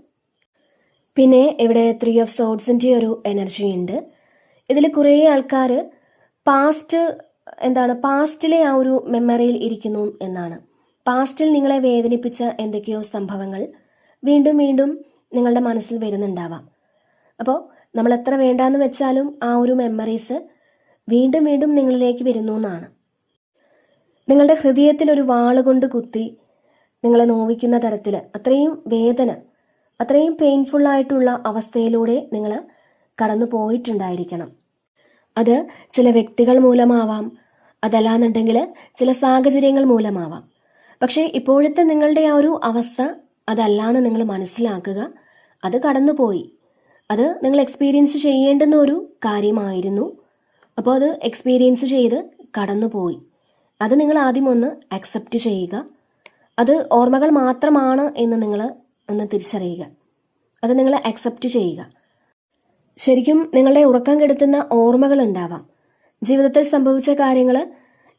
പിന്നെ ഇവിടെ 3 ഓഫ് സോഡ്സിൻ്റെ ഒരു എനർജി ഉണ്ട്. ഇതിൽ കുറേ ആൾക്കാർ പാസ്റ്റിലെ ആ ഒരു മെമ്മറിയിൽ ഇരിക്കുന്നു എന്നാണ്. പാസ്റ്റിൽ നിങ്ങളെ വേദനിപ്പിച്ച എന്തൊക്കെയോ സംഭവങ്ങൾ വീണ്ടും വീണ്ടും നിങ്ങളുടെ മനസ്സിൽ വരുന്നുണ്ടാവാം. അപ്പോൾ നമ്മൾ എത്ര വേണ്ടാന്ന് വെച്ചാലും ആ ഒരു മെമ്മറീസ് വീണ്ടും വീണ്ടും നിങ്ങളിലേക്ക് വരുന്നു എന്നാണ്. നിങ്ങളുടെ ഹൃദയത്തിൽ ഒരു വാളുകൊണ്ട് കുത്തി നിങ്ങളെ നോവിക്കുന്ന തരത്തിൽ അത്രയും വേദന, അത്രയും പെയിൻഫുള്ളായിട്ടുള്ള അവസ്ഥയിലൂടെ നിങ്ങൾ കടന്നു പോയിട്ടുണ്ടായിരിക്കണം. അത് ചില വ്യക്തികൾ മൂലമാവാം, അതല്ലാന്നുണ്ടെങ്കിൽ ചില സാഹചര്യങ്ങൾ മൂലമാവാം. പക്ഷേ ഇപ്പോഴത്തെ നിങ്ങളുടെ ആ ഒരു അവസ്ഥ അതല്ലാന്ന് നിങ്ങൾ മനസ്സിലാക്കുക. അത് കടന്നുപോയി, അത് നിങ്ങൾ എക്സ്പീരിയൻസ് ചെയ്യേണ്ടുന്ന ഒരു കാര്യമായിരുന്നു. അപ്പോൾ അത് എക്സ്പീരിയൻസ് ചെയ്ത് കടന്നുപോയി. അത് നിങ്ങൾ ആദ്യം ഒന്ന് അക്സെപ്റ്റ് ചെയ്യുക. അത് ഓർമ്മകൾ മാത്രമാണ് എന്ന് നിങ്ങൾ ഒന്ന് തിരിച്ചറിയുക. അത് നിങ്ങൾ അക്സെപ്റ്റ് ചെയ്യുക. ശരിക്കും നിങ്ങളുടെ ഉറക്കം കെടുത്തുന്ന ഓർമ്മകൾ ഉണ്ടാവാം. ജീവിതത്തിൽ സംഭവിച്ച കാര്യങ്ങൾ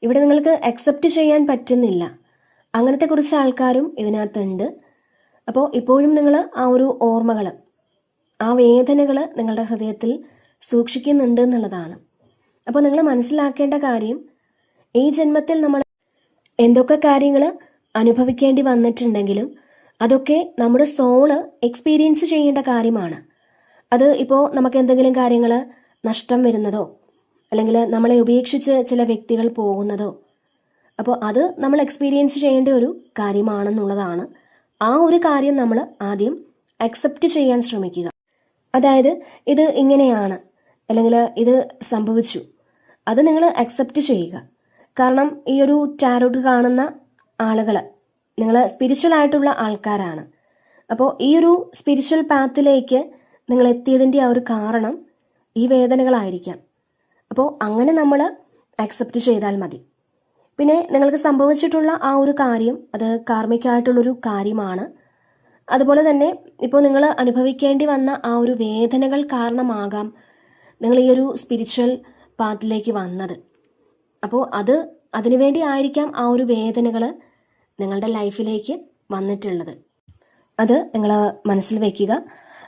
ഇവിടെ നിങ്ങൾക്ക് അക്സെപ്റ്റ് ചെയ്യാൻ പറ്റുന്നില്ല. അങ്ങനത്തെ കുറച്ച് ആൾക്കാരും ഇതിനകത്തുണ്ട്. അപ്പോൾ ഇപ്പോഴും നിങ്ങൾ ആ ഒരു ഓർമ്മകൾ, ആ വേദനകൾ നിങ്ങളുടെ ഹൃദയത്തിൽ സൂക്ഷിക്കുന്നുണ്ട് എന്നുള്ളതാണ്. അപ്പോൾ നിങ്ങൾ മനസ്സിലാക്കേണ്ട കാര്യം, ഈ ജന്മത്തിൽ നമ്മൾ എന്തൊക്കെ കാര്യങ്ങൾ അനുഭവിക്കേണ്ടി വന്നിട്ടുണ്ടെങ്കിലും അതൊക്കെ നമ്മുടെ സോള് എക്സ്പീരിയൻസ് ചെയ്യേണ്ട കാര്യമാണ്. അത് ഇപ്പോൾ നമുക്ക് എന്തെങ്കിലും കാര്യങ്ങൾ നഷ്ടം വരുന്നതോ അല്ലെങ്കിൽ നമ്മളെ ഉപേക്ഷിച്ച് ചില വ്യക്തികൾ പോകുന്നതോ, അപ്പോൾ അത് നമ്മൾ എക്സ്പീരിയൻസ് ചെയ്യേണ്ട ഒരു കാര്യമാണെന്നുള്ളതാണ്. ആ ഒരു കാര്യം നമ്മൾ ആദ്യം അക്സെപ്റ്റ് ചെയ്യാൻ ശ്രമിക്കുക. അതായത് ഇത് ഇങ്ങനെയാണ് അല്ലെങ്കിൽ ഇത് സംഭവിച്ചു, അത് നിങ്ങൾ അക്സെപ്റ്റ് ചെയ്യുക. കാരണം ഈ ഒരു ടാരോട്ട് കാണുന്ന ആളുകൾ നിങ്ങൾ സ്പിരിച്വൽ ആയിട്ടുള്ള ആൾക്കാരാണ്. അപ്പോൾ ഈ ഒരു സ്പിരിച്വൽ പാത്തിലേക്ക് നിങ്ങൾ എത്തിയതിൻ്റെ ആ ഒരു കാരണം ഈ വേദനകളായിരിക്കാം. അപ്പോൾ അങ്ങനെ നമ്മൾ അക്സെപ്റ്റ് ചെയ്താൽ മതി. പിന്നെ നിങ്ങൾക്ക് സംഭവിച്ചിട്ടുള്ള ആ ഒരു കാര്യം അത് കാർമികമായിട്ടുള്ളൊരു കാര്യമാണ്. അതുപോലെ തന്നെ ഇപ്പോൾ നിങ്ങൾ അനുഭവിക്കേണ്ടി വന്ന ആ ഒരു വേദനകൾ കാരണമാകാം നിങ്ങൾ ഈ ഒരു സ്പിരിച്വൽ പാത്തിലേക്ക് വന്നത്. അപ്പോൾ അതിനുവേണ്ടി ആയിരിക്കാം ആ ഒരു വേദനകൾ നിങ്ങളുടെ ലൈഫിലേക്ക് വന്നിട്ടുള്ളത്. അത് നിങ്ങൾ മനസ്സിൽ വയ്ക്കുക.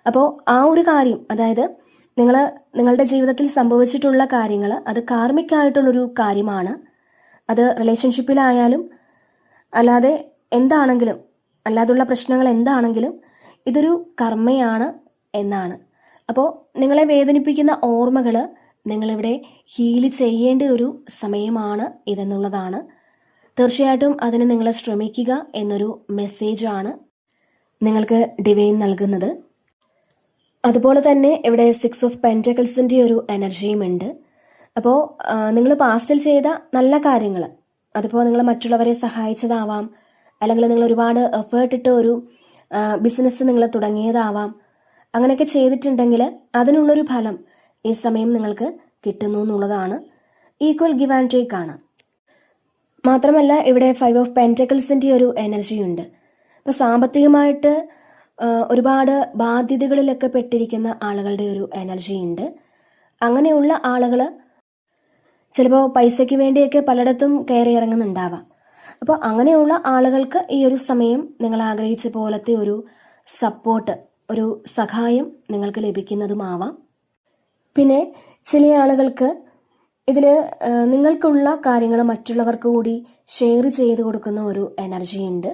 അപ്പോൾ ആ ഒരു കാര്യം, അതായത് നിങ്ങളുടെ ജീവിതത്തിൽ സംഭവിച്ചിട്ടുള്ള കാര്യങ്ങൾ അത് കാർമികമായിട്ടുള്ളൊരു കാര്യമാണ്. അത് റിലേഷൻഷിപ്പിലായാലും അല്ലാതെ എന്താണെങ്കിലും, അല്ലാതുള്ള പ്രശ്നങ്ങൾ എന്താണെങ്കിലും ഇതൊരു കർമ്മയാണ് എന്നാണ്. അപ്പോൾ നിങ്ങളെ വേദനിപ്പിക്കുന്ന ഓർമ്മകൾ നിങ്ങളിവിടെ ഹീല് ചെയ്യേണ്ട ഒരു സമയമാണ് ഇതെന്നുള്ളതാണ്. തീർച്ചയായിട്ടും അതിന് നിങ്ങൾ ശ്രമിക്കുക എന്നൊരു മെസ്സേജാണ് നിങ്ങൾക്ക് ഡിവൈൻ നൽകുന്നത്. അതുപോലെ തന്നെ ഇവിടെ 6 ഓഫ് പെൻറ്റക്കിൾസിൻ്റെ ഒരു എനർജിയും ഉണ്ട്. അപ്പോൾ നിങ്ങൾ പാസ്റ്റിൽ ചെയ്ത നല്ല കാര്യങ്ങൾ, അതിപ്പോൾ നിങ്ങൾ മറ്റുള്ളവരെ സഹായിച്ചതാവാം, അല്ലെങ്കിൽ നിങ്ങൾ ഒരുപാട് എഫേർട്ട് ഇട്ട് ഒരു ബിസിനസ് നിങ്ങൾ തുടങ്ങിയതാവാം. അങ്ങനെയൊക്കെ ചെയ്തിട്ടുണ്ടെങ്കിൽ അതിനുള്ളൊരു ഫലം ഈ സമയം നിങ്ങൾക്ക് കിട്ടുന്നു എന്നുള്ളതാണ്. ഈക്വൽ ഗിവ് ആൻഡ് ടേക്ക് ആണ്. മാത്രമല്ല ഇവിടെ 5 ഓഫ് പെൻറ്റക്കിൾസിൻ്റെ ഒരു എനർജിയുണ്ട്. അപ്പോൾ സാമ്പത്തികമായിട്ട് ഒരുപാട് ബാധ്യതകളിലൊക്കെ പെട്ടിരിക്കുന്ന ആളുകളുടെ ഒരു എനർജി ഉണ്ട്. അങ്ങനെയുള്ള ആളുകൾ ചിലപ്പോൾ പൈസയ്ക്ക് വേണ്ടിയൊക്കെ പലയിടത്തും കയറി ഇറങ്ങുന്നുണ്ടാവാം. അപ്പോൾ അങ്ങനെയുള്ള ആളുകൾക്ക് ഈ ഒരു സമയം നിങ്ങൾ ആഗ്രഹിച്ച പോലത്തെ ഒരു സപ്പോർട്ട്, ഒരു സഹായം നിങ്ങൾക്ക് ലഭിക്കുന്നതുമാവാം. പിന്നെ ചില ആളുകൾക്ക് ഇതിൽ നിങ്ങൾക്കുള്ള കാര്യങ്ങൾ മറ്റുള്ളവർക്ക് കൂടി ഷെയർ ചെയ്ത് കൊടുക്കുന്ന ഒരു എനർജി ഉണ്ട്.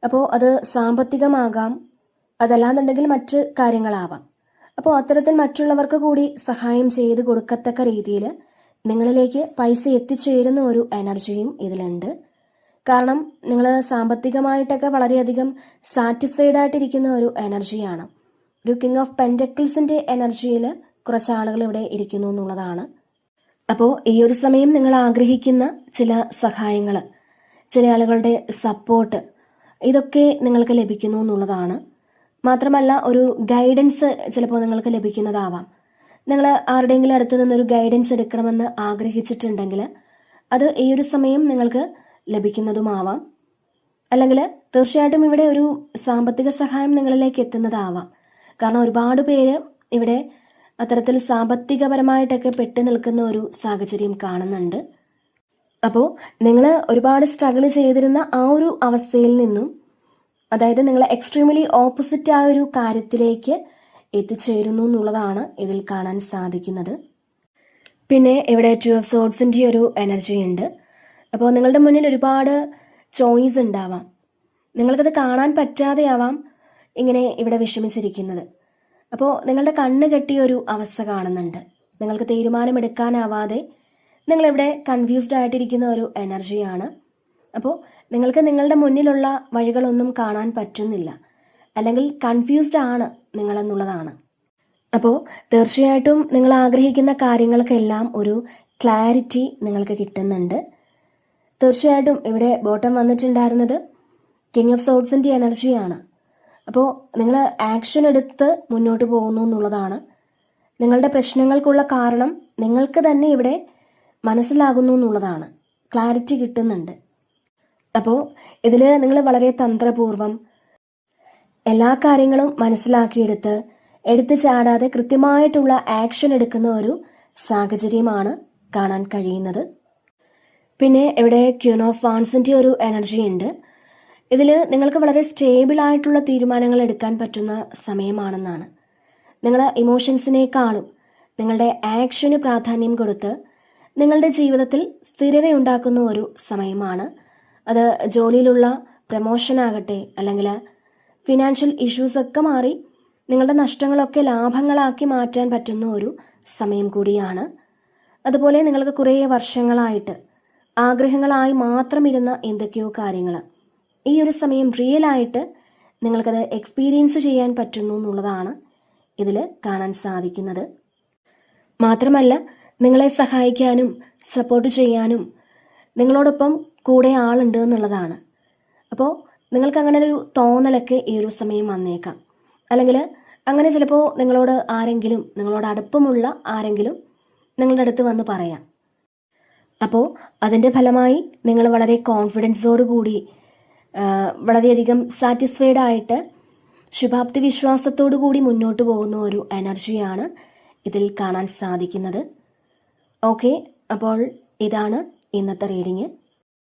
അപ്പോൾ അത് സാമ്പത്തികമാകാം, അതല്ലാന്നുണ്ടെങ്കിൽ മറ്റ് കാര്യങ്ങളാവാം. അപ്പോൾ അത്തരത്തിൽ മറ്റുള്ളവർക്ക് കൂടി സഹായം ചെയ്ത് കൊടുക്കത്തക്ക രീതിയിൽ നിങ്ങളിലേക്ക് പൈസ എത്തിച്ചേരുന്ന ഒരു എനർജിയും ഇതിലുണ്ട്. കാരണം നിങ്ങൾ സാമ്പത്തികമായിട്ടൊക്കെ വളരെയധികം സാറ്റിസ്ഫൈഡ് ആയിട്ടിരിക്കുന്ന ഒരു എനർജിയാണ്. ഒരു കിങ് ഓഫ് പെൻറ്റക്കിൾസിൻ്റെ എനർജിയിൽ കുറച്ച് ആളുകൾ ഇവിടെ ഇരിക്കുന്നു എന്നുള്ളതാണ്. അപ്പോൾ ഈ ഒരു സമയം നിങ്ങൾ ആഗ്രഹിക്കുന്ന ചില സഹായങ്ങൾ, ചില ആളുകളുടെ സപ്പോർട്ട്, ഇതൊക്കെ നിങ്ങൾക്ക് ലഭിക്കുന്നു എന്നുള്ളതാണ്. മാത്രമല്ല ഒരു ഗൈഡൻസ് ചിലപ്പോൾ നിങ്ങൾക്ക് ലഭിക്കുന്നതാവാം. നിങ്ങൾ ആരുടെയെങ്കിലും അടുത്ത് നിന്നൊരു ഗൈഡൻസ് എടുക്കണമെന്ന് ആഗ്രഹിച്ചിട്ടുണ്ടെങ്കിൽ അത് ഈ ഒരു സമയം നിങ്ങൾക്ക് ലഭിക്കുന്നതുമാവാം. അല്ലെങ്കിൽ തീർച്ചയായിട്ടും ഇവിടെ ഒരു സാമ്പത്തിക സഹായം നിങ്ങളിലേക്ക് എത്തുന്നതാവാം. കാരണം ഒരുപാട് പേര് ഇവിടെ അത്തരത്തിൽ സാമ്പത്തികപരമായിട്ടൊക്കെ പെട്ടു നിൽക്കുന്ന ഒരു സാഹചര്യം കാണുന്നുണ്ട്. അപ്പോൾ നിങ്ങൾ ഒരുപാട് സ്ട്രഗിൾ ചെയ്തിരുന്ന ആ ഒരു അവസ്ഥയിൽ നിന്നും, അതായത് നിങ്ങൾ എക്സ്ട്രീംലി ഓപ്പോസിറ്റ് ആ ഒരു കാര്യത്തിലേക്ക് എത്തിച്ചേരുന്നു എന്നുള്ളതാണ് ഇതിൽ കാണാൻ സാധിക്കുന്നത്. പിന്നെ ഇവിടെ 2 ഓഫ് സോർഡ്സിൻ്റെ ഒരു എനർജി ഉണ്ട്. അപ്പോൾ നിങ്ങളുടെ മുന്നിൽ ഒരുപാട് ചോയ്സ് ഉണ്ടാവാം. നിങ്ങൾക്കത് കാണാൻ പറ്റാതെയാവാം ഇങ്ങനെ ഇവിടെ വിഷമിച്ചിരിക്കുന്നത്. അപ്പോൾ നിങ്ങളുടെ കണ്ണ് കെട്ടിയ ഒരു അവസ്ഥ കാണുന്നുണ്ട്. നിങ്ങൾക്ക് തീരുമാനമെടുക്കാനാവാതെ നിങ്ങളിവിടെ കൺഫ്യൂസ്ഡ് ആയിട്ടിരിക്കുന്ന ഒരു എനർജിയാണ്. അപ്പോൾ നിങ്ങൾക്ക് നിങ്ങളുടെ മുന്നിലുള്ള വഴികളൊന്നും കാണാൻ പറ്റുന്നില്ല, അല്ലെങ്കിൽ കൺഫ്യൂസ്ഡ് ആണ് നിങ്ങളെന്നുള്ളതാണ്. അപ്പോൾ തീർച്ചയായിട്ടും നിങ്ങൾ ആഗ്രഹിക്കുന്ന കാര്യങ്ങൾക്കെല്ലാം ഒരു ക്ലാരിറ്റി നിങ്ങൾക്ക് കിട്ടുന്നുണ്ട്. തീർച്ചയായിട്ടും ഇവിടെ ബോട്ടം വന്നിട്ടുണ്ടായിരുന്നത് കിങ് ഓഫ് സോർഡ്സിൻ്റെ എനർജിയാണ്. അപ്പോൾ നിങ്ങൾ ആക്ഷൻ എടുത്ത് മുന്നോട്ട് പോകുന്നു എന്നുള്ളതാണ്. നിങ്ങളുടെ പ്രശ്നങ്ങൾക്കുള്ള കാരണം നിങ്ങൾക്ക് തന്നെ ഇവിടെ മനസ്സിലാകുന്നു എന്നുള്ളതാണ്. ക്ലാരിറ്റി കിട്ടുന്നുണ്ട്. അപ്പോൾ ഇതിൽ നിങ്ങൾ വളരെ തന്ത്രപൂർവം എല്ലാ കാര്യങ്ങളും മനസ്സിലാക്കിയെടുത്ത് എടുത്തു ചാടാതെ കൃത്യമായിട്ടുള്ള ആക്ഷൻ എടുക്കുന്ന ഒരു സാഹചര്യമാണ് കാണാൻ കഴിയുന്നത്. പിന്നെ ഇവിടെ ക്യൂൻ ഓഫ് വാൻസിൻ്റെ ഒരു എനർജി ഉണ്ട്. ഇതിൽ നിങ്ങൾക്ക് വളരെ സ്റ്റേബിൾ ആയിട്ടുള്ള തീരുമാനങ്ങൾ എടുക്കാൻ പറ്റുന്ന സമയമാണെന്നാണ്. നിങ്ങൾ ഇമോഷൻസിനേക്കാളും നിങ്ങളുടെ ആക്ഷന് പ്രാധാന്യം കൊടുത്ത് നിങ്ങളുടെ ജീവിതത്തിൽ സ്ഥിരതയുണ്ടാക്കുന്ന ഒരു സമയമാണ്. അത് ജോലിയിലുള്ള പ്രമോഷൻ ആകട്ടെ, അല്ലെങ്കിൽ ഫിനാൻഷ്യൽ ഇഷ്യൂസൊക്കെ മാറി നിങ്ങളുടെ നഷ്ടങ്ങളൊക്കെ ലാഭങ്ങളാക്കി മാറ്റാൻ പറ്റുന്ന ഒരു സമയം കൂടിയാണ്. അതുപോലെ നിങ്ങൾക്ക് കുറേ വർഷങ്ങളായിട്ട് ആഗ്രഹങ്ങളായി മാത്രം ഇരുന്ന എന്തൊക്കെയോ കാര്യങ്ങൾ ഈ ഒരു സമയം റിയലായിട്ട് നിങ്ങൾക്കത് എക്സ്പീരിയൻസ് ചെയ്യാൻ പറ്റുന്നു എന്നുള്ളതാണ് ഇതിൽ കാണാൻ സാധിക്കുന്നത്. മാത്രമല്ല നിങ്ങളെ സഹായിക്കാനും സപ്പോർട്ട് ചെയ്യാനും നിങ്ങളോടൊപ്പം കൂടെ ആളുണ്ട് എന്നുള്ളതാണ്. അപ്പോൾ നിങ്ങൾക്ക് അങ്ങനെ ഒരു തോന്നലൊക്കെ ഈ ഒരു സമയം വന്നേക്കാം. അല്ലെങ്കിൽ അങ്ങനെ ചിലപ്പോൾ നിങ്ങളോട് അടുപ്പമുള്ള ആരെങ്കിലും നിങ്ങളുടെ അടുത്ത് വന്ന് പറയാം. അപ്പോൾ അതിൻ്റെ ഫലമായി നിങ്ങൾ വളരെ കോൺഫിഡൻസോട് കൂടി വളരെയധികം സാറ്റിസ്ഫൈഡ് ആയിട്ട് ശുഭാപ്തി വിശ്വാസത്തോടു കൂടി മുന്നോട്ട് പോകുന്ന ഒരു എനർജിയാണ് ഇതിൽ കാണാൻ സാധിക്കുന്നത്. ഓക്കെ, അപ്പോൾ ഇതാണ് ഇന്നത്തെ റീഡിങ്.